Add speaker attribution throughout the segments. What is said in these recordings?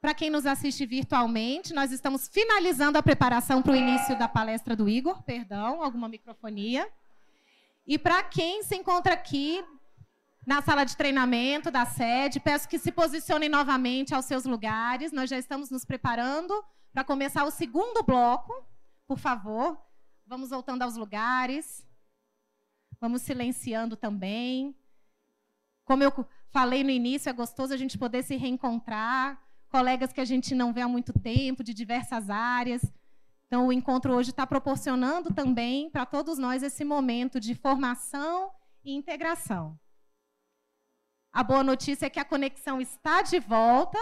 Speaker 1: Para quem nos assiste virtualmente, nós estamos finalizando a preparação para o início da palestra do Igor. Perdão, alguma microfonia. E para quem se encontra aqui na sala de treinamento da sede, peço que se posicionem novamente aos seus lugares. Nós já estamos nos preparando para começar o segundo bloco. Por favor, vamos voltando aos lugares. Vamos silenciando também. Como eu falei no início, é gostoso a gente poder se reencontrar. Colegas que a gente não vê há muito tempo, de diversas áreas. Então, o encontro hoje está proporcionando também para todos nós esse momento de formação e integração. A boa notícia é que a conexão está de volta,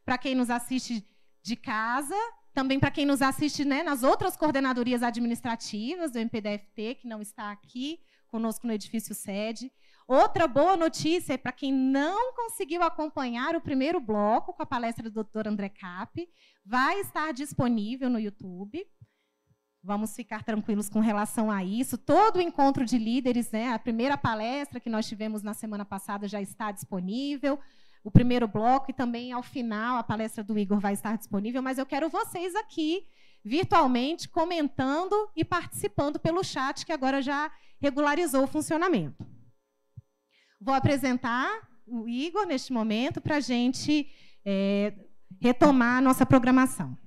Speaker 1: para quem nos assiste de casa, também para quem nos assiste, né, nas outras coordenadorias administrativas do MPDFT, que não está aqui conosco no edifício sede. Outra boa notícia é para quem não conseguiu acompanhar o primeiro bloco com a palestra do Dr. André Cap, vai estar disponível no YouTube. Vamos ficar tranquilos com relação a isso. Todo o encontro de líderes, né, a primeira palestra que nós tivemos na semana passada já está disponível, o primeiro bloco e também, ao final, a palestra do Igor vai estar disponível, mas eu quero vocês aqui, virtualmente, comentando e participando pelo chat, que agora já regularizou o funcionamento. Vou apresentar o Igor, neste momento, para a gente retomar a nossa programação.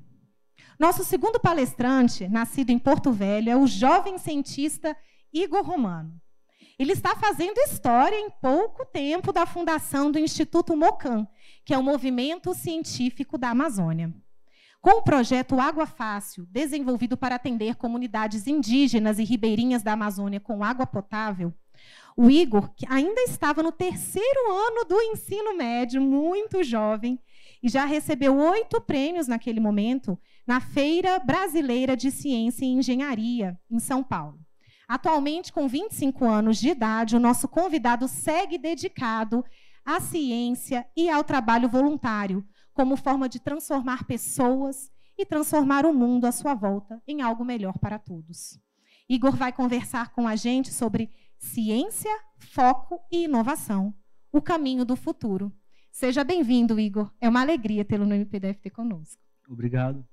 Speaker 1: Nosso segundo palestrante, nascido em Porto Velho, é o jovem cientista Igor Romano. Ele está fazendo história em pouco tempo da fundação do Instituto MOCAN, que é o Movimento Científico da Amazônia. Com o projeto Água Fácil, desenvolvido para atender comunidades indígenas e ribeirinhas da Amazônia com água potável, o Igor, que ainda estava no 3º ano do ensino médio, muito jovem, e já recebeu 8 prêmios naquele momento na Feira Brasileira de Ciência e Engenharia, em São Paulo. Atualmente, com 25 anos de idade, o nosso convidado segue dedicado à ciência e ao trabalho voluntário, como forma de transformar pessoas e transformar o mundo à sua volta em algo melhor para todos. Igor vai conversar com a gente sobre ciência, foco e inovação, o caminho do futuro. Seja bem-vindo, Igor. É uma alegria tê-lo no MPDFT conosco.
Speaker 2: Obrigado.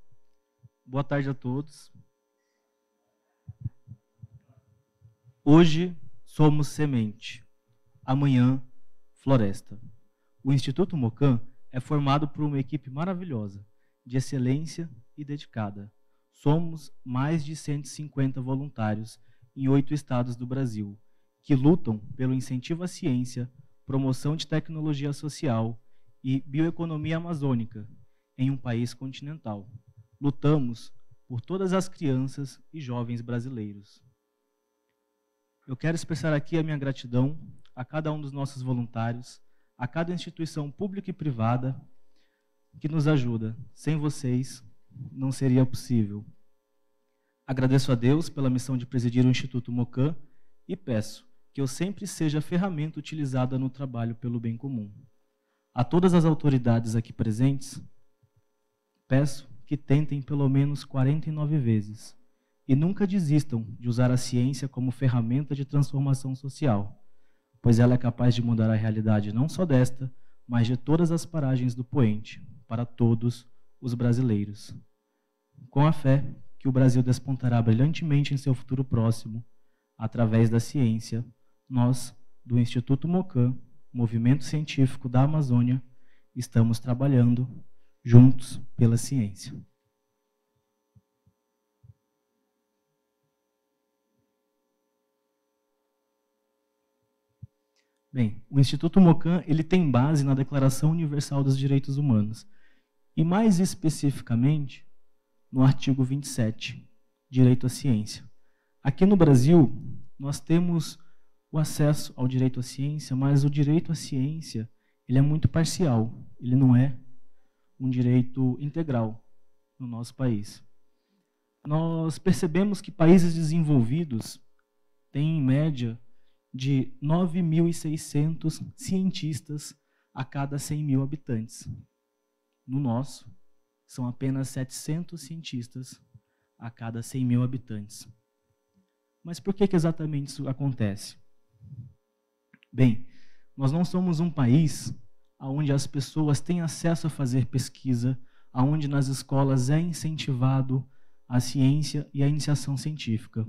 Speaker 2: Boa tarde a todos. Hoje somos semente, amanhã floresta. O Instituto MOCAN é formado por uma equipe maravilhosa, de excelência e dedicada. Somos mais de 150 voluntários em 8 estados do Brasil, que lutam pelo incentivo à ciência, promoção de tecnologia social e bioeconomia amazônica em um país continental. Lutamos por todas as crianças e jovens brasileiros. Eu quero expressar aqui a minha gratidão a cada um dos nossos voluntários, a cada instituição pública e privada que nos ajuda. Sem vocês, não seria possível. Agradeço a Deus pela missão de presidir o Instituto MOCAN e peço que eu sempre seja a ferramenta utilizada no trabalho pelo bem comum. A todas as autoridades aqui presentes, peço que tentem pelo menos 49 vezes e nunca desistam de usar a ciência como ferramenta de transformação social, pois ela é capaz de mudar a realidade não só desta, mas de todas as paragens do poente, para todos os brasileiros. Com a fé que o Brasil despontará brilhantemente em seu futuro próximo, através da ciência, nós, do Instituto MOCAN, Movimento Científico da Amazônia, estamos trabalhando juntos pela ciência. Bem, o Instituto MOCAN ele tem base na Declaração Universal dos Direitos Humanos, e mais especificamente no artigo 27, Direito à Ciência. Aqui no Brasil, nós temos o acesso ao direito à ciência, mas o direito à ciência ele é muito parcial, ele não é um direito integral no nosso país. Nós percebemos que países desenvolvidos têm, em média, de 9.600 cientistas a cada 100.000 habitantes. No nosso, são apenas 700 cientistas a cada 100.000 habitantes. Mas por que exatamente isso acontece? Bem, nós não somos um país onde as pessoas têm acesso a fazer pesquisa, onde nas escolas é incentivado a ciência e a iniciação científica.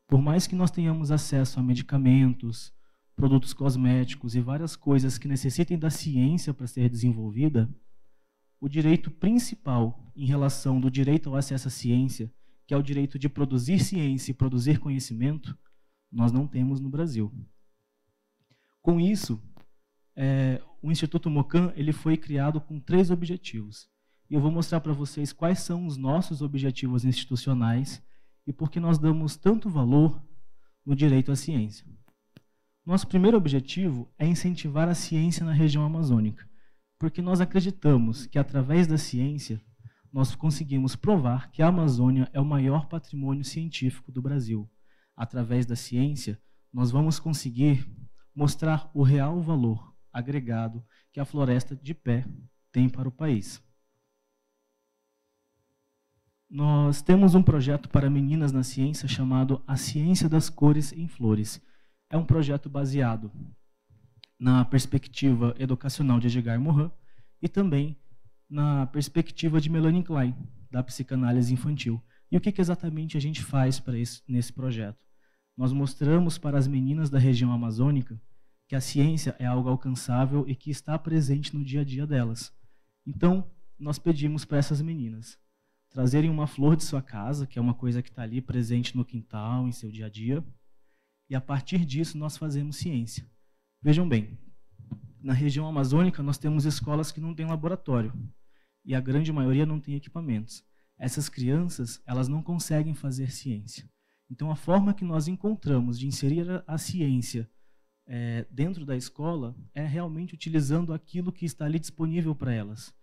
Speaker 2: Por mais que nós tenhamos acesso a medicamentos, produtos cosméticos e várias coisas que necessitem da ciência para ser desenvolvida, o direito principal em relação do direito ao acesso à ciência, que é o direito de produzir ciência e produzir conhecimento, nós não temos no Brasil. Com isso, o Instituto MOCAN ele foi criado com 3 objetivos. E eu vou mostrar para vocês quais são os nossos objetivos institucionais e por que nós damos tanto valor no direito à ciência. Nosso primeiro objetivo é incentivar a ciência na região amazônica, porque nós acreditamos que, através da ciência, nós conseguimos provar que a Amazônia é o maior patrimônio científico do Brasil. Através da ciência, nós vamos conseguir mostrar o real valor agregado que a floresta de pé tem para o país. Nós temos um projeto para meninas na ciência chamado A Ciência das Cores em Flores. É um projeto baseado na perspectiva educacional de Edgar Morin e também na perspectiva de Melanie Klein, da psicanálise infantil. E o que exatamente a gente faz nesse projeto? Nós mostramos para as meninas da região amazônica que a ciência é algo alcançável e que está presente no dia a dia delas. Então, nós pedimos para essas meninas trazerem uma flor de sua casa, que é uma coisa que está ali presente no quintal, em seu dia a dia, e a partir disso nós fazemos ciência. Vejam bem, na região amazônica nós temos escolas que não têm laboratório, e a grande maioria não tem equipamentos. Essas crianças, elas não conseguem fazer ciência. Então, a forma que nós encontramos de inserir a ciência dentro da escola é realmente utilizando aquilo que está ali disponível para elas.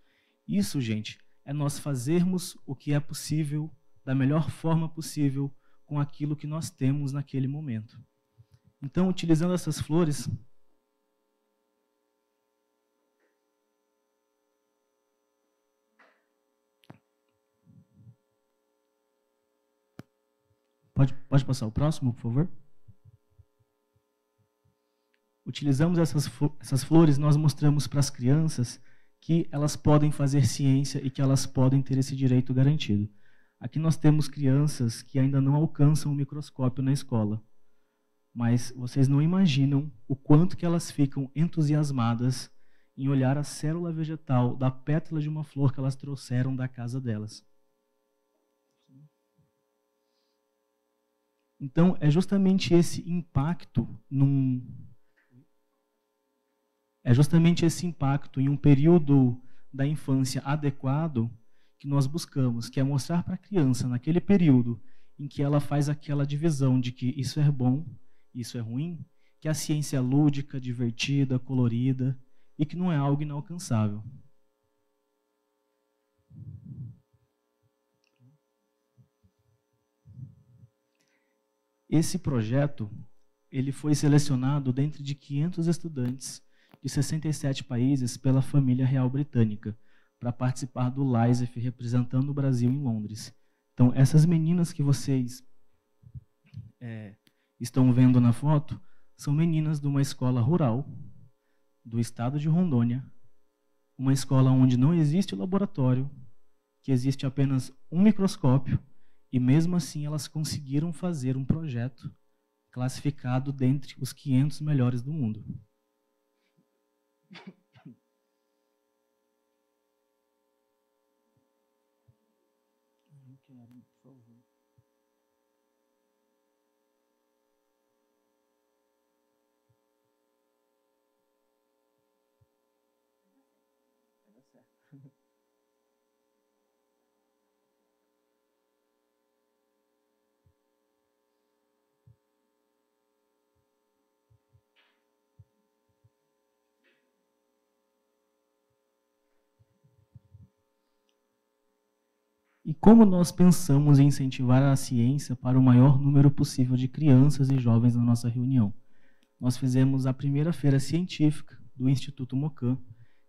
Speaker 2: Isso, gente, é nós fazermos o que é possível da melhor forma possível com aquilo que nós temos naquele momento. Então, utilizando essas flores, pode passar o próximo, por favor? Utilizamos essas flores, nós mostramos para as crianças que elas podem fazer ciência e que elas podem ter esse direito garantido. Aqui nós temos crianças que ainda não alcançam o microscópio na escola, mas vocês não imaginam o quanto que elas ficam entusiasmadas em olhar a célula vegetal da pétala de uma flor que elas trouxeram da casa delas. Então, é justamente esse impacto em um período da infância adequado que nós buscamos, que é mostrar para a criança, naquele período em que ela faz aquela divisão de que isso é bom, isso é ruim, que a ciência é lúdica, divertida, colorida e que não é algo inalcançável. Esse projeto ele foi selecionado dentre de 500 estudantes de 67 países pela família real britânica para participar do LISEF, representando o Brasil em Londres. Então, essas meninas que vocês estão vendo na foto são meninas de uma escola rural do estado de Rondônia, uma escola onde não existe laboratório, que existe apenas um microscópio, e mesmo assim elas conseguiram fazer um projeto classificado dentre os 500 melhores do mundo. E como nós pensamos em incentivar a ciência para o maior número possível de crianças e jovens na nossa reunião? Nós fizemos a primeira feira científica do Instituto MOCAN,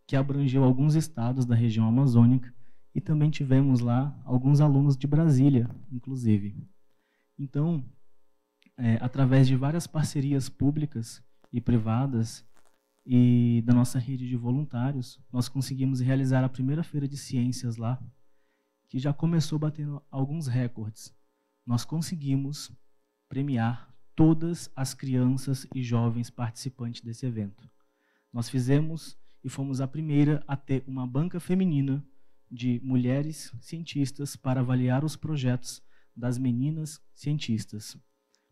Speaker 2: que abrangeu alguns estados da região amazônica, e também tivemos lá alguns alunos de Brasília, inclusive. Então, através de várias parcerias públicas e privadas, e da nossa rede de voluntários, nós conseguimos realizar a primeira feira de ciências lá, que já começou batendo alguns recordes. Nós conseguimos premiar todas as crianças e jovens participantes desse evento. Nós fizemos e fomos a primeira a ter uma banca feminina de mulheres cientistas para avaliar os projetos das meninas cientistas.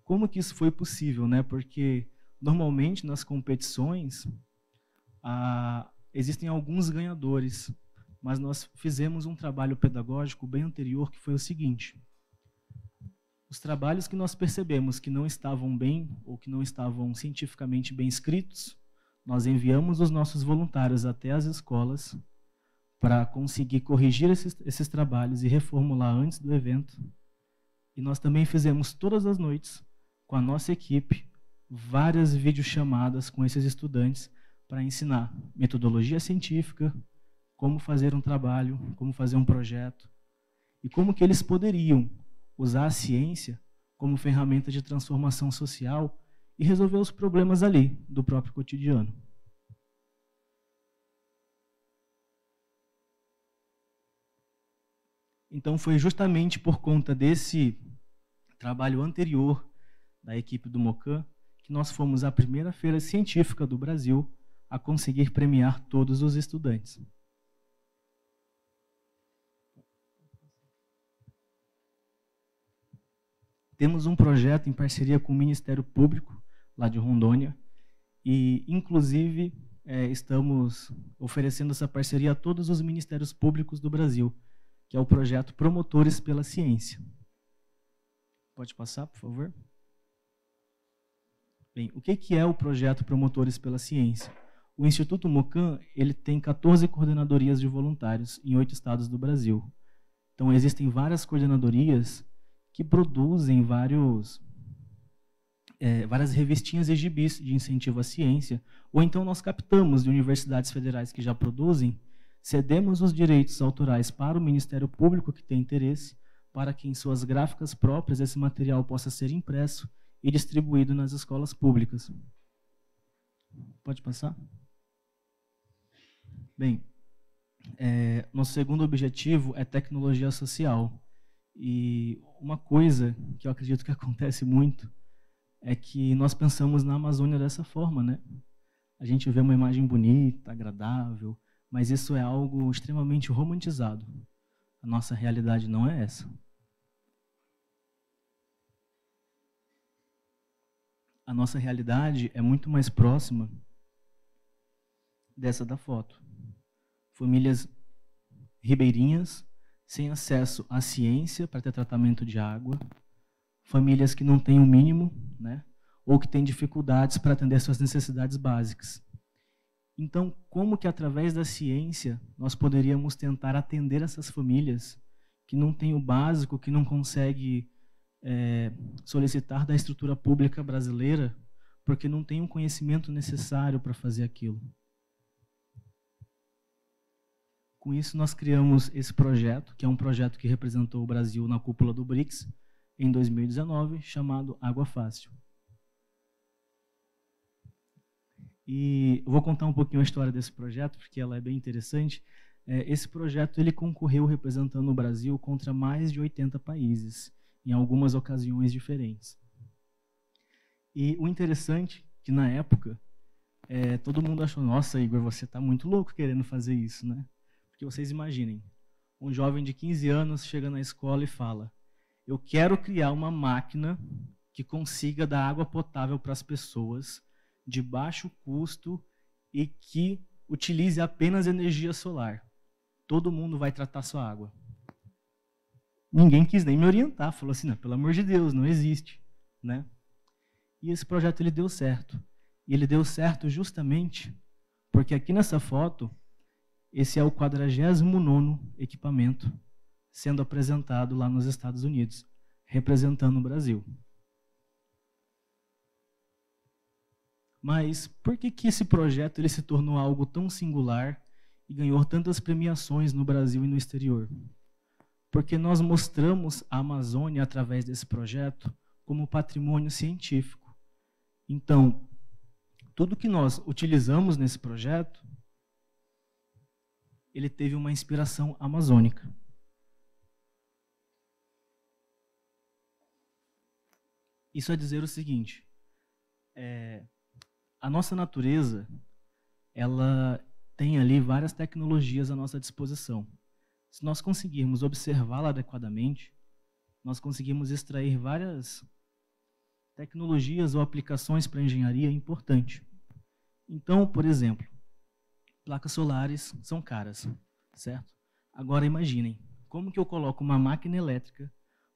Speaker 2: Como que isso foi possível, né? Porque normalmente nas competições existem alguns ganhadores, mas nós fizemos um trabalho pedagógico bem anterior que foi o seguinte: os trabalhos que nós percebemos que não estavam bem ou que não estavam cientificamente bem escritos, nós enviamos os nossos voluntários até as escolas para conseguir corrigir esses trabalhos e reformular antes do evento. E nós também fizemos todas as noites, com a nossa equipe, várias videochamadas com esses estudantes para ensinar metodologia científica, como fazer um trabalho, como fazer um projeto, e como que eles poderiam usar a ciência como ferramenta de transformação social e resolver os problemas ali, do próprio cotidiano. Então, foi justamente por conta desse trabalho anterior da equipe do MOCAN que nós fomos a primeira feira científica do Brasil a conseguir premiar todos os estudantes. Temos um projeto em parceria com o Ministério Público, lá de Rondônia, e, inclusive, estamos oferecendo essa parceria a todos os ministérios públicos do Brasil, que é o projeto Promotores pela Ciência. Pode passar, por favor? Bem, o que é o projeto Promotores pela Ciência? O Instituto MOCAN, ele tem 14 coordenadorias de voluntários em 8 estados do Brasil. Então, existem várias coordenadorias que produzem várias revistinhas e gibis de incentivo à ciência, ou então nós captamos de universidades federais que já produzem, cedemos os direitos autorais para o Ministério Público que tem interesse, para que em suas gráficas próprias esse material possa ser impresso e distribuído nas escolas públicas. Pode passar? Bem, nosso segundo objetivo é tecnologia social. E uma coisa que eu acredito que acontece muito é que nós pensamos na Amazônia dessa forma, né? A gente vê uma imagem bonita, agradável, mas isso é algo extremamente romantizado. A nossa realidade não é essa. A nossa realidade é muito mais próxima dessa da foto. Famílias ribeirinhas, sem acesso à ciência para ter tratamento de água, famílias que não têm o mínimo, né, ou que têm dificuldades para atender suas necessidades básicas. Então, como que através da ciência nós poderíamos tentar atender essas famílias que não têm o básico, que não conseguem solicitar da estrutura pública brasileira, porque não tem o conhecimento necessário para fazer aquilo? Com isso, nós criamos esse projeto, que é um projeto que representou o Brasil na cúpula do BRICS em 2019, chamado Água Fácil. E eu vou contar um pouquinho a história desse projeto, porque ela é bem interessante. Esse projeto ele concorreu representando o Brasil contra mais de 80 países, em algumas ocasiões diferentes. E o interessante é que, na época, todo mundo achou, nossa, Igor, você está muito louco querendo fazer isso, né? Porque vocês imaginem, um jovem de 15 anos chega na escola e fala: eu quero criar uma máquina que consiga dar água potável para as pessoas de baixo custo e que utilize apenas energia solar. Todo mundo vai tratar sua água. Ninguém quis nem me orientar, falou assim, não, pelo amor de Deus, não existe, né? E esse projeto ele deu certo. E ele deu certo justamente porque aqui nessa foto, esse é o 49º equipamento sendo apresentado lá nos Estados Unidos, representando o Brasil. Mas por que esse projeto ele se tornou algo tão singular e ganhou tantas premiações no Brasil e no exterior? Porque nós mostramos a Amazônia, através desse projeto, como patrimônio científico. Então, tudo que nós utilizamos nesse projeto, ele teve uma inspiração amazônica. Isso é dizer o seguinte, a nossa natureza, ela tem ali várias tecnologias à nossa disposição. Se nós conseguirmos observá-la adequadamente, nós conseguimos extrair várias tecnologias ou aplicações para a engenharia importantes. Então, por exemplo, placas solares são caras, certo? Agora imaginem, como que eu coloco uma máquina elétrica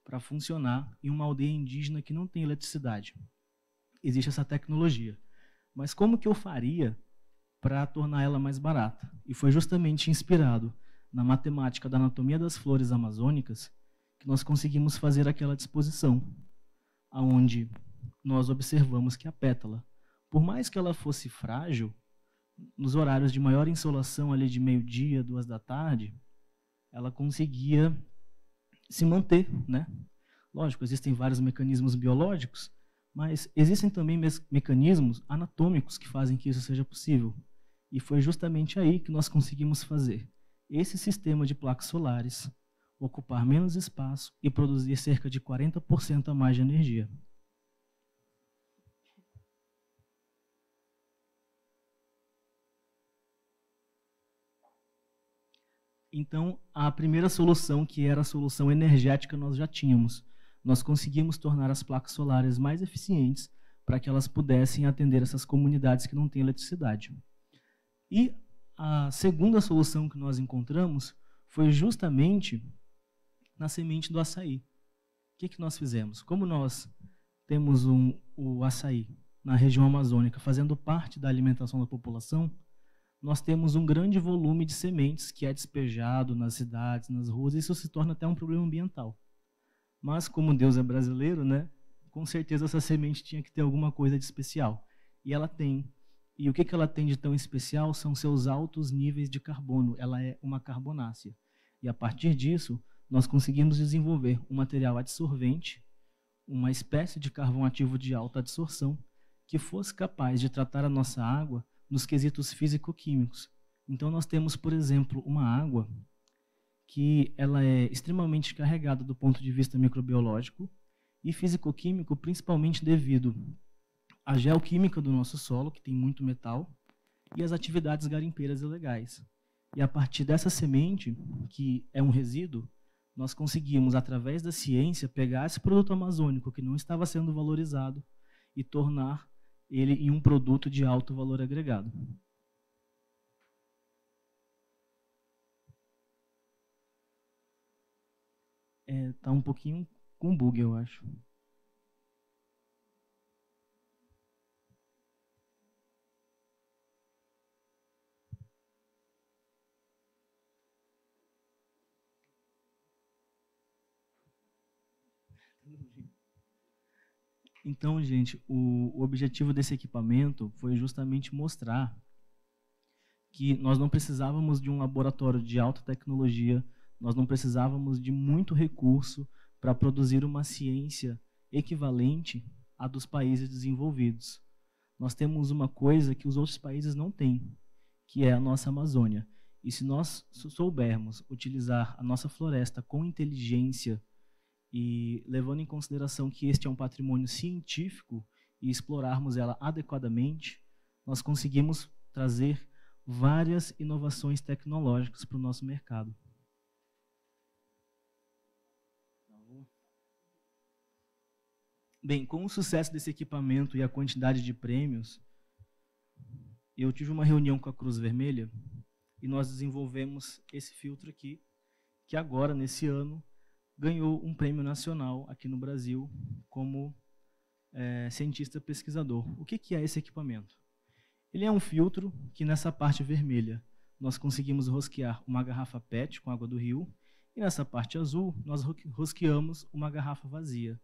Speaker 2: para funcionar em uma aldeia indígena que não tem eletricidade? Existe essa tecnologia. Mas como que eu faria para tornar ela mais barata? E foi justamente inspirado na matemática da anatomia das flores amazônicas que nós conseguimos fazer aquela disposição, onde nós observamos que a pétala, por mais que ela fosse frágil, nos horários de maior insolação, ali de meio-dia, 2 da tarde, ela conseguia se manter, né? Lógico, existem vários mecanismos biológicos, mas existem também mecanismos anatômicos que fazem que isso seja possível. E foi justamente aí que nós conseguimos fazer esse sistema de placas solares ocupar menos espaço e produzir cerca de 40% a mais de energia. Então, a primeira solução, que era a solução energética, nós já tínhamos. Nós conseguimos tornar as placas solares mais eficientes para que elas pudessem atender essas comunidades que não têm eletricidade. E a segunda solução que nós encontramos foi justamente na semente do açaí. O que nós fizemos? Como nós temos o açaí na região amazônica fazendo parte da alimentação da população, nós temos um grande volume de sementes que é despejado nas cidades, nas ruas, e isso se torna até um problema ambiental. Mas, como Deus é brasileiro, né, com certeza essa semente tinha que ter alguma coisa de especial. E ela tem. E o que ela tem de tão especial são seus altos níveis de carbono. Ela é uma carbonácea. E, a partir disso, nós conseguimos desenvolver um material adsorvente, uma espécie de carvão ativo de alta adsorção, que fosse capaz de tratar a nossa água nos quesitos físico-químicos. Então, nós temos, por exemplo, uma água que ela é extremamente carregada do ponto de vista microbiológico e físico-químico, principalmente devido à geoquímica do nosso solo, que tem muito metal, e as atividades garimpeiras ilegais. E a partir dessa semente, que é um resíduo, nós conseguimos, através da ciência, pegar esse produto amazônico que não estava sendo valorizado e tornar ele em um produto de alto valor agregado. Tá um pouquinho com bug, eu acho. Então, gente, o objetivo desse equipamento foi justamente mostrar que nós não precisávamos de um laboratório de alta tecnologia, nós não precisávamos de muito recurso para produzir uma ciência equivalente à dos países desenvolvidos. Nós temos uma coisa que os outros países não têm, que é a nossa Amazônia. E se nós soubermos utilizar a nossa floresta com inteligência e levando em consideração que este é um patrimônio científico e explorarmos ela adequadamente, nós conseguimos trazer várias inovações tecnológicas para o nosso mercado. Bem, com o sucesso desse equipamento e a quantidade de prêmios, eu tive uma reunião com a Cruz Vermelha e nós desenvolvemos esse filtro aqui, que agora, nesse ano, ganhou um prêmio nacional aqui no Brasil como cientista pesquisador. O que é esse equipamento? Ele é um filtro que nessa parte vermelha nós conseguimos rosquear uma garrafa PET com água do rio e nessa parte azul nós rosqueamos uma garrafa vazia.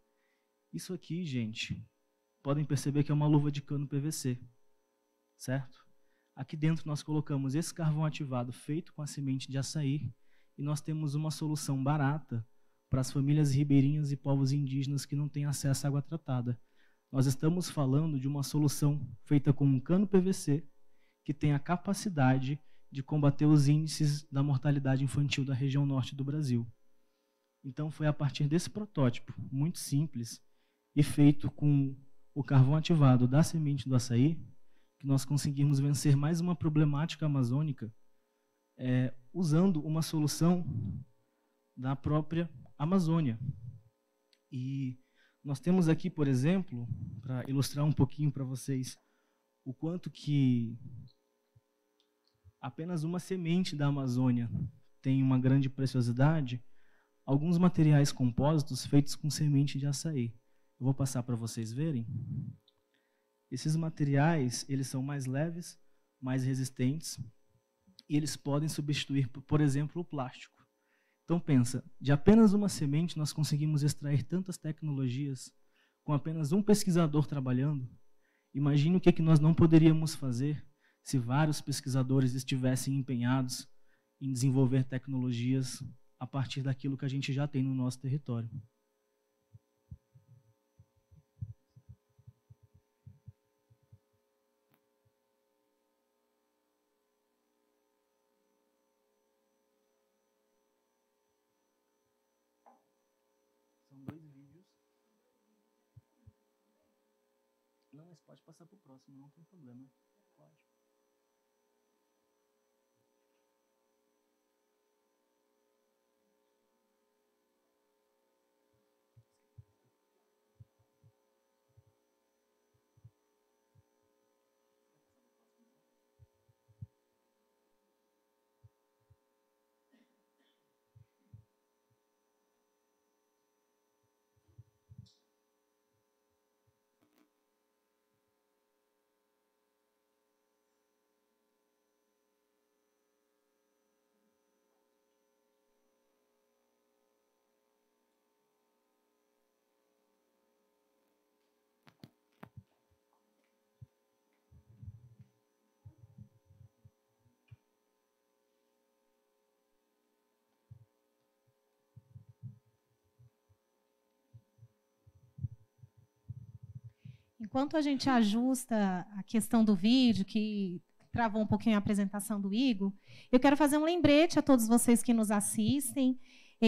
Speaker 2: Isso aqui, gente, podem perceber que é uma luva de cano PVC, certo? Aqui dentro nós colocamos esse carvão ativado feito com a semente de açaí e nós temos uma solução barata para as famílias ribeirinhas e povos indígenas que não têm acesso à água tratada. Nós estamos falando de uma solução feita com um cano PVC que tem a capacidade de combater os índices da mortalidade infantil da região norte do Brasil. Então, foi a partir desse protótipo, muito simples, e feito com o carvão ativado da semente do açaí, que nós conseguimos vencer mais uma problemática amazônica, usando uma solução da própria Amazônia. E nós temos aqui, por exemplo, para ilustrar um pouquinho para vocês, o quanto que apenas uma semente da Amazônia tem uma grande preciosidade, alguns materiais compósitos feitos com semente de açaí. Eu vou passar para vocês verem. Esses materiais, eles são mais leves, mais resistentes, e eles podem substituir, por exemplo, o plástico. Então pensa, de apenas uma semente nós conseguimos extrair tantas tecnologias com apenas um pesquisador trabalhando. Imagine o que nós não poderíamos fazer se vários pesquisadores estivessem empenhados em desenvolver tecnologias a partir daquilo que a gente já tem no nosso território. São 2 vídeos. Não, mas pode passar para o próximo, não tem problema. Pode.
Speaker 1: Enquanto a gente ajusta a questão do vídeo, que travou um pouquinho a apresentação do Igor, eu quero fazer um lembrete a todos vocês que nos assistem.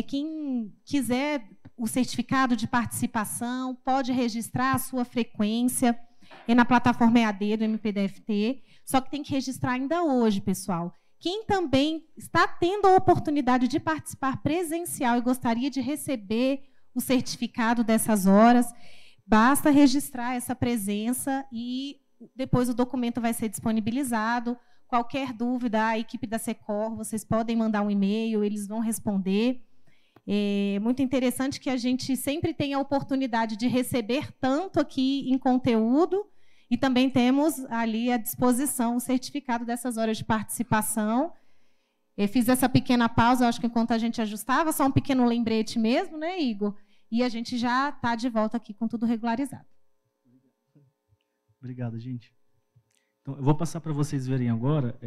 Speaker 1: Quem quiser o certificado de participação, pode registrar a sua frequência na plataforma EAD do MPDFT, só que tem que registrar ainda hoje, pessoal. Quem também está tendo a oportunidade de participar presencial e gostaria de receber o certificado dessas horas, basta registrar essa presença e depois o documento vai ser disponibilizado. Qualquer dúvida, a equipe da Secor, vocês podem mandar um e-mail, eles vão responder. É muito interessante que a gente sempre tem a oportunidade de receber tanto aqui em conteúdo e também temos ali à disposição o certificado dessas horas de participação. Eu fiz essa pequena pausa, acho que enquanto a gente ajustava, só um pequeno lembrete mesmo, né, Igor? E a gente já está de volta aqui com tudo regularizado.
Speaker 2: Obrigado, gente. Então, eu vou passar para vocês verem agora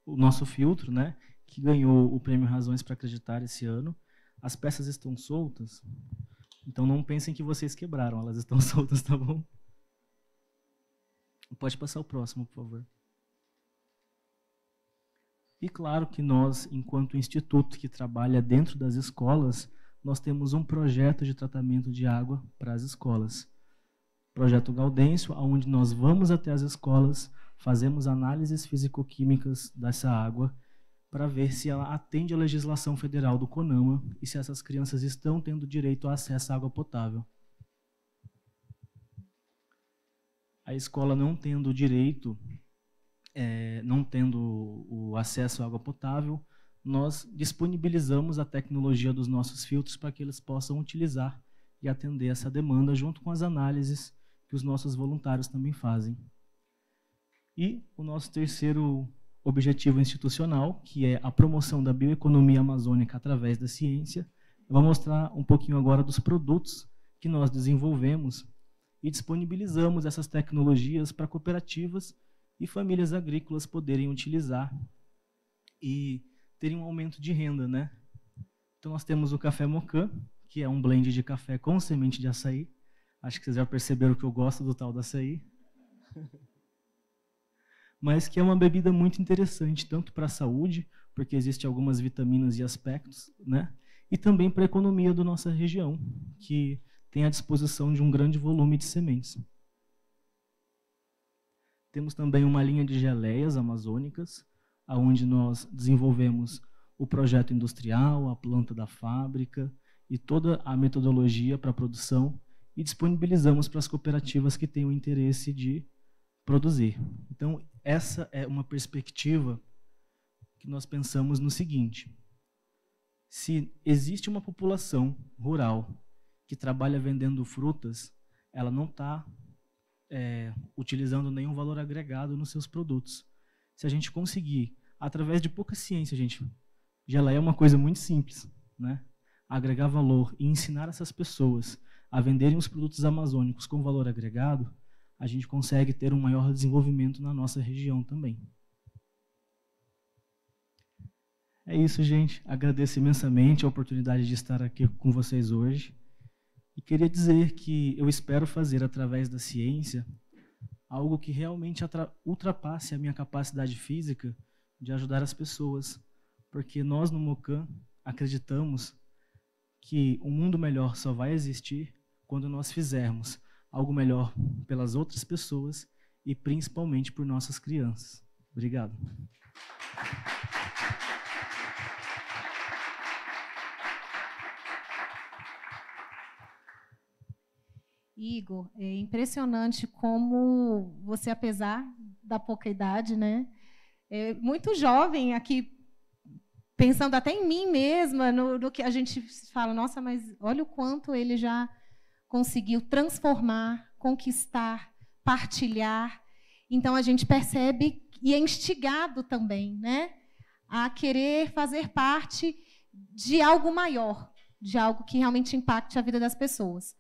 Speaker 2: o nosso filtro, né, que ganhou o Prêmio Razões para Acreditar esse ano. As peças estão soltas, então não pensem que vocês quebraram, elas estão soltas, tá bom? Pode passar o próximo, por favor. E claro que nós, enquanto instituto que trabalha dentro das escolas, nós temos um projeto de tratamento de água para as escolas. Projeto Gaudêncio, onde nós vamos até as escolas, fazemos análises físico-químicas dessa água para ver se ela atende à legislação federal do CONAMA e se essas crianças estão tendo direito a acesso à água potável. A escola não tendo o direito, não tendo o acesso à água potável, nós disponibilizamos a tecnologia dos nossos filtros para que eles possam utilizar e atender essa demanda, junto com as análises que os nossos voluntários também fazem. E o nosso terceiro objetivo institucional, que é a promoção da bioeconomia amazônica através da ciência. Eu vou mostrar um pouquinho agora dos produtos que nós desenvolvemos e disponibilizamos essas tecnologias para cooperativas e famílias agrícolas poderem utilizar e terem um aumento de renda, né? Então nós temos o café Mocan, que é um blend de café com semente de açaí. Acho que vocês já perceberam que eu gosto do tal do açaí. Mas que é uma bebida muito interessante, tanto para a saúde, porque existem algumas vitaminas e aspectos, né? E também para a economia da nossa região, que tem à disposição de um grande volume de sementes. Temos também uma linha de geleias amazônicas, onde nós desenvolvemos o projeto industrial, a planta da fábrica e toda a metodologia para a produção e disponibilizamos para as cooperativas que tenham interesse de produzir. Então, essa é uma perspectiva que nós pensamos no seguinte: se existe uma população rural que trabalha vendendo frutas, ela não está utilizando nenhum valor agregado nos seus produtos. Se a gente conseguir, através de pouca ciência, geleia é uma coisa muito simples, né? Agregar valor e ensinar essas pessoas a venderem os produtos amazônicos com valor agregado, a gente consegue ter um maior desenvolvimento na nossa região também. É isso, gente. Agradeço imensamente a oportunidade de estar aqui com vocês hoje. E queria dizer que eu espero fazer, através da ciência, algo que realmente ultrapasse a minha capacidade física de ajudar as pessoas. Porque nós, no MOCAN, acreditamos que um mundo melhor só vai existir quando nós fizermos algo melhor pelas outras pessoas e principalmente por nossas crianças. Obrigado.
Speaker 1: Igor, é impressionante como você, apesar da pouca idade, né, é muito jovem aqui, pensando até em mim mesma, no que a gente fala, nossa, mas olha o quanto ele já conseguiu transformar, conquistar, partilhar. Então, a gente percebe e é instigado também, né, a querer fazer parte de algo maior, de algo que realmente impacte a vida das pessoas.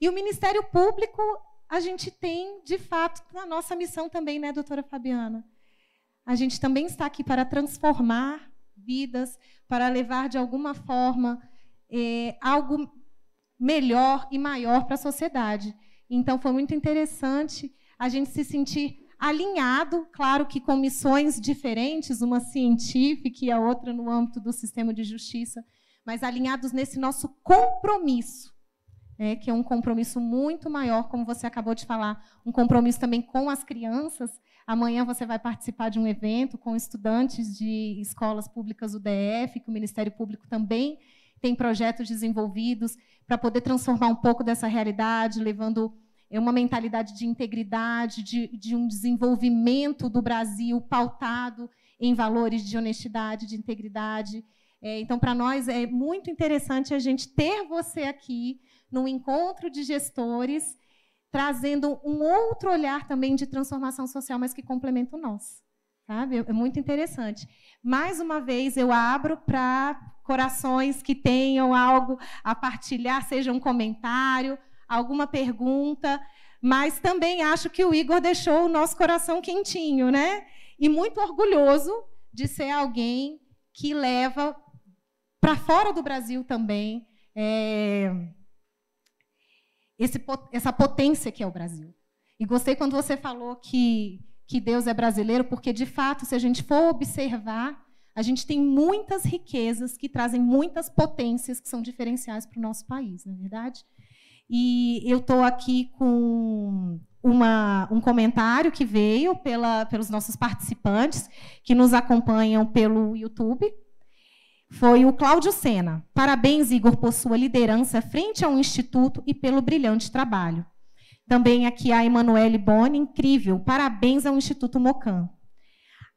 Speaker 1: E o Ministério Público, a gente tem, de fato, a nossa missão também, né, doutora Fabiana? A gente também está aqui para transformar vidas, para levar, de alguma forma, algo melhor e maior para a sociedade. Então, foi muito interessante a gente se sentir alinhado, claro que com missões diferentes, uma científica e a outra no âmbito do sistema de justiça, mas alinhados nesse nosso compromisso, que é um compromisso muito maior, como você acabou de falar, um compromisso também com as crianças. Amanhã você vai participar de um evento com estudantes de escolas públicas UDF, que o Ministério Público também tem projetos desenvolvidos para poder transformar um pouco dessa realidade, levando uma mentalidade de integridade, de um desenvolvimento do Brasil pautado em valores de honestidade, de integridade. Então, para nós, é muito interessante a gente ter você aqui num encontro de gestores, trazendo um outro olhar também de transformação social, mas que complementa o nosso. Sabe? É muito interessante. Mais uma vez, eu abro para corações que tenham algo a partilhar, seja um comentário, alguma pergunta, mas também acho que o Igor deixou o nosso coração quentinho, né? E muito orgulhoso de ser alguém que leva para fora do Brasil também essa potência que é o Brasil. E gostei quando você falou que Deus é brasileiro, porque, de fato, se a gente for observar, a gente tem muitas riquezas que trazem muitas potências que são diferenciais para o nosso país, não é verdade? E eu estou aqui com um comentário que veio pelos nossos participantes, que nos acompanham pelo YouTube. Foi o Cláudio Sena. Parabéns, Igor, por sua liderança frente ao Instituto e pelo brilhante trabalho. Também aqui a Emanuele Boni, incrível. Parabéns ao Instituto MOCAN.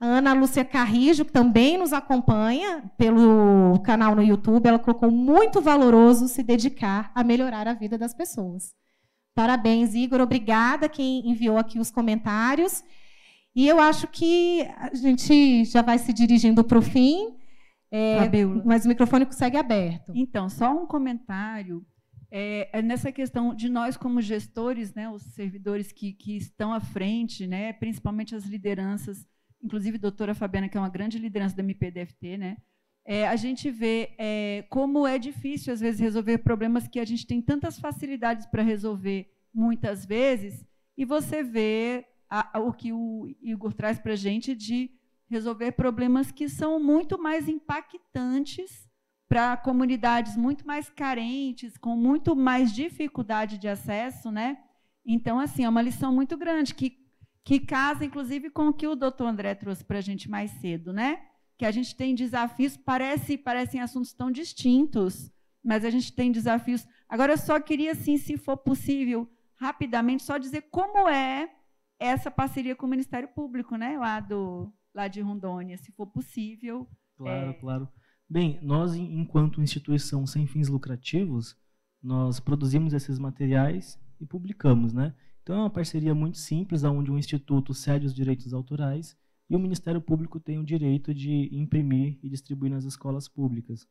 Speaker 1: A Ana Lúcia Carrijo, que também nos acompanha pelo canal no YouTube, ela colocou muito valoroso se dedicar a melhorar a vida das pessoas. Parabéns, Igor. Obrigada quem enviou aqui os comentários. E eu acho que a gente já vai se dirigindo para o fim. Mas o microfone segue aberto.
Speaker 3: Então, só um comentário nessa questão de nós como gestores, né, os servidores que estão à frente, né, principalmente as lideranças, inclusive a doutora Fabiana, que é uma grande liderança da MPDFT, né, a gente vê como é difícil, às vezes, resolver problemas que a gente tem tantas facilidades para resolver muitas vezes, e você vê o que o Igor traz para a gente de resolver problemas que são muito mais impactantes para comunidades muito mais carentes, com muito mais dificuldade de acesso, né? Então, assim, é uma lição muito grande, que casa, inclusive, com o que o doutor André trouxe para a gente mais cedo, né? Que a gente tem desafios, parecem assuntos tão distintos, mas a gente tem desafios. Agora, eu só queria, assim, se for possível, rapidamente, só dizer como é essa parceria com o Ministério Público, né? Lá de Rondônia, se for possível.
Speaker 2: Claro, claro. Bem, nós, enquanto instituição sem fins lucrativos, nós produzimos esses materiais e publicamos, né? Então, é uma parceria muito simples, onde um instituto cede os direitos autorais e o Ministério Público tem o direito de imprimir e distribuir nas escolas públicas.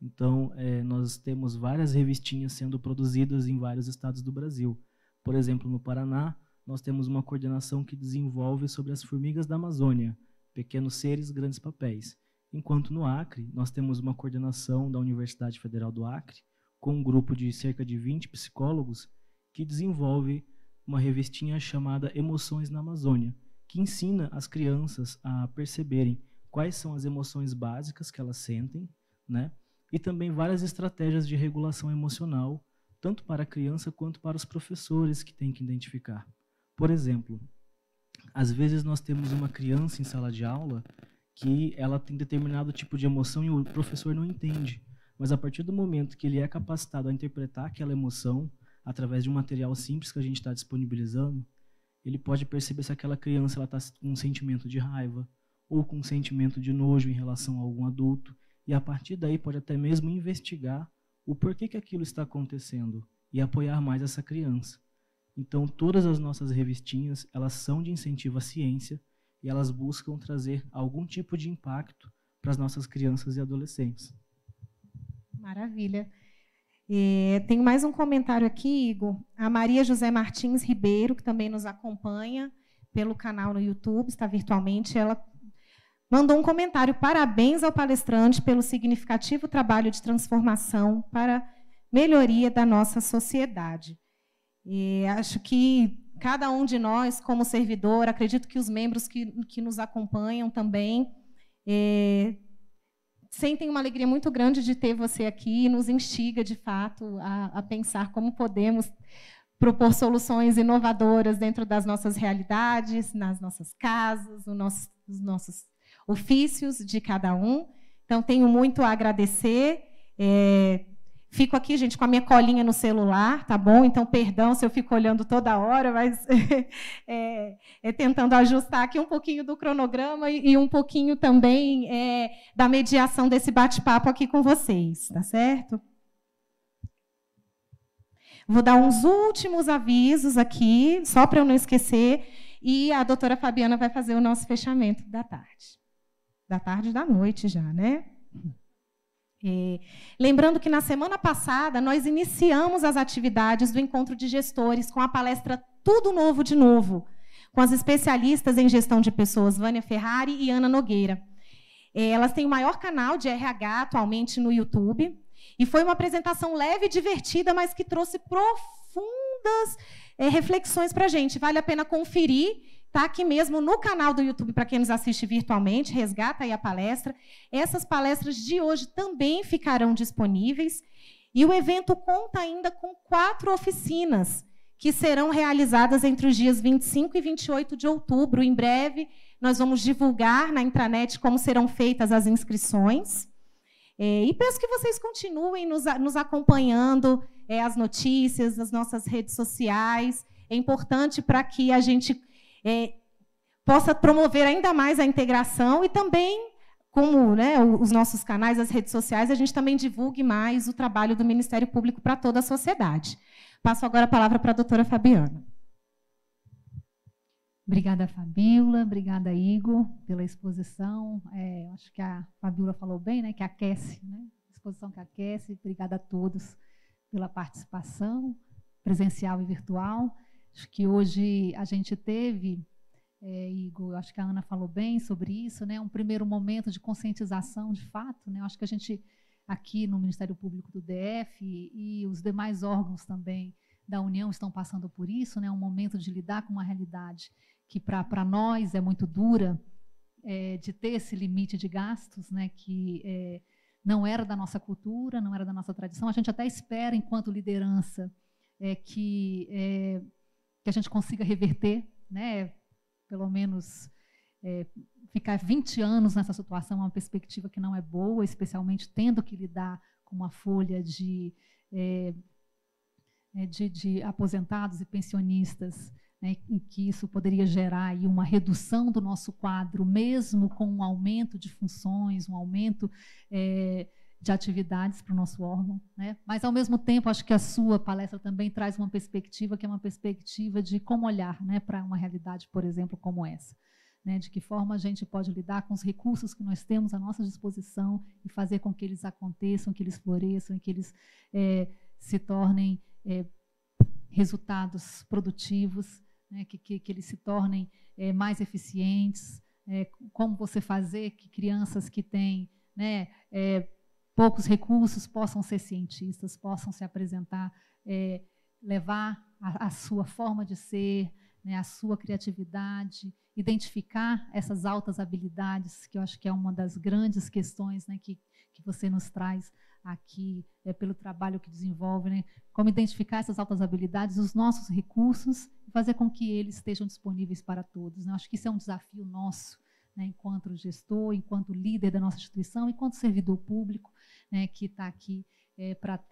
Speaker 2: Então, nós temos várias revistinhas sendo produzidas em vários estados do Brasil. Por exemplo, no Paraná, nós temos uma coordenação que desenvolve sobre as formigas da Amazônia, pequenos seres, grandes papéis. Enquanto no Acre, nós temos uma coordenação da Universidade Federal do Acre, com um grupo de cerca de 20 psicólogos, que desenvolve uma revistinha chamada Emoções na Amazônia, que ensina as crianças a perceberem quais são as emoções básicas que elas sentem, né? E também várias estratégias de regulação emocional, tanto para a criança quanto para os professores que têm que identificar. Por exemplo, às vezes nós temos uma criança em sala de aula que ela tem determinado tipo de emoção e o professor não entende. Mas a partir do momento que ele é capacitado a interpretar aquela emoção, através de um material simples que a gente está disponibilizando, ele pode perceber se aquela criança está com um sentimento de raiva ou com um sentimento de nojo em relação a algum adulto, e a partir daí pode até mesmo investigar o porquê que aquilo está acontecendo e apoiar mais essa criança. Então, todas as nossas revistinhas, elas são de incentivo à ciência e elas buscam trazer algum tipo de impacto para as nossas crianças e adolescentes.
Speaker 1: Maravilha. Tem mais um comentário aqui, Igor. A Maria José Martins Ribeiro, que também nos acompanha pelo canal no YouTube, está virtualmente, ela mandou um comentário. Parabéns ao palestrante pelo significativo trabalho de transformação para melhoria da nossa sociedade. Acho que cada um de nós, como servidor, acredito que os membros que nos acompanham também, sentem uma alegria muito grande de ter você aqui e nos instiga, de fato, a pensar como podemos propor soluções inovadoras dentro das nossas realidades, nas nossas casas, nos nossos ofícios de cada um. Então, tenho muito a agradecer. Fico aqui, gente, com a minha colinha no celular, tá bom? Então, perdão se eu fico olhando toda hora, mas tentando ajustar aqui um pouquinho do cronograma e um pouquinho também da mediação desse bate-papo aqui com vocês, tá certo? Vou dar uns últimos avisos aqui, só para eu não esquecer, e a doutora Fabiana vai fazer o nosso fechamento da tarde. Da tarde e da noite já, né? Lembrando que na semana passada nós iniciamos as atividades do Encontro de Gestores com a palestra Tudo Novo de Novo, com as especialistas em gestão de pessoas Vânia Ferrari e Ana Nogueira. Elas têm o maior canal de RH atualmente no YouTube, e foi uma apresentação leve e divertida, mas que trouxe profundas reflexões para a gente. Vale a pena conferir. Está aqui mesmo no canal do YouTube, para quem nos assiste virtualmente, resgata aí a palestra. Essas palestras de hoje também ficarão disponíveis. E o evento conta ainda com 4 oficinas, que serão realizadas entre os dias 25 e 28 de outubro. Em breve, nós vamos divulgar na intranet como serão feitas as inscrições. E peço que vocês continuem nos acompanhando, as notícias, as nossas redes sociais. É importante para que a gente possa promover ainda mais a integração e também, como os nossos canais, as redes sociais, a gente também divulgue mais o trabalho do Ministério Público para toda a sociedade. Passo agora a palavra para a doutora Fabiana.
Speaker 4: Obrigada, Fabíola. Obrigada, Igor, pela exposição. Acho que a Fabíola falou bem, né, que aquece, né? Exposição que aquece. Obrigada a todos pela participação, presencial e virtual. Acho que hoje a gente teve, Igor, acho que a Ana falou bem sobre isso, né, um primeiro momento de conscientização, de fato, né? Acho que a gente, aqui no Ministério Público do DF e os demais órgãos também da União estão passando por isso, né? Um momento de lidar com uma realidade que para nós é muito dura, de ter esse limite de gastos, né? Que não era da nossa cultura, não era da nossa tradição. A gente até espera, enquanto liderança, que a gente consiga reverter, né? Pelo menos ficar 20 anos nessa situação é uma perspectiva que não é boa, especialmente tendo que lidar com uma folha de aposentados e pensionistas, né, em que isso poderia gerar aí uma redução do nosso quadro, mesmo com um aumento de funções, um aumento de atividades para o nosso órgão, né? Mas, ao mesmo tempo, acho que a sua palestra também traz uma perspectiva que é uma perspectiva de como olhar, né, para uma realidade, por exemplo, como essa. Né, de que forma a gente pode lidar com os recursos que nós temos à nossa disposição e fazer com que eles aconteçam, que eles floresçam, que eles se tornem resultados produtivos, né, que eles se tornem mais eficientes, como você fazer que crianças que têm, né, poucos recursos possam ser cientistas, possam se apresentar, levar a sua forma de ser, né, a sua criatividade, identificar essas altas habilidades, que eu acho que é uma das grandes questões, né, que você nos traz aqui, pelo trabalho que desenvolve, né, como identificar essas altas habilidades, os nossos recursos, e fazer com que eles estejam disponíveis para todos. Né? Eu acho que isso é um desafio nosso, né, enquanto gestor, enquanto líder da nossa instituição, enquanto servidor público, né, que está aqui para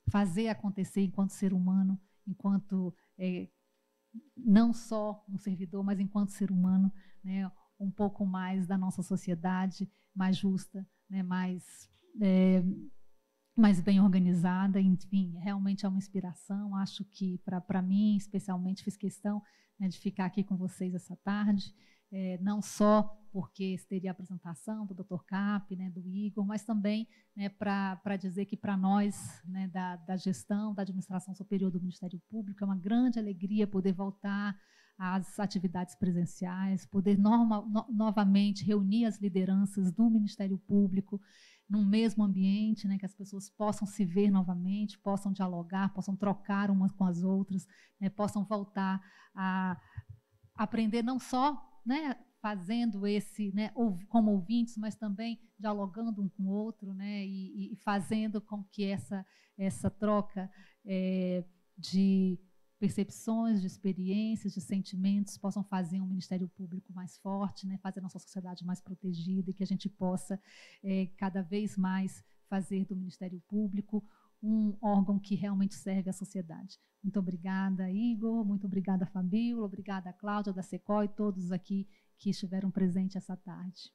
Speaker 4: fazer acontecer enquanto ser humano, enquanto não só um servidor, mas enquanto ser humano, né, um pouco mais da nossa sociedade, mais justa, né, mais bem organizada. Enfim, realmente é uma inspiração. Acho que, para mim, especialmente, fiz questão, né, de ficar aqui com vocês essa tarde, não só porque teria a apresentação do Dr. Cap, né, do Igor, mas também, né, para dizer que, para nós, né, da gestão, da administração superior do Ministério Público, é uma grande alegria poder voltar às atividades presenciais, poder novamente reunir as lideranças do Ministério Público num mesmo ambiente, né, que as pessoas possam se ver novamente, possam dialogar, possam trocar umas com as outras, né, possam voltar a aprender não só, né, fazendo esse, né, como ouvintes, mas também dialogando um com o outro, né, e fazendo com que essa troca de percepções, de experiências, de sentimentos possam fazer um Ministério Público mais forte, né, fazer a nossa sociedade mais protegida, e que a gente possa cada vez mais fazer do Ministério Público um órgão que realmente serve à sociedade. Muito obrigada, Igor, muito obrigada, Fabíola, obrigada, Cláudia, da SECOI, todos aqui que estiveram presentes essa tarde.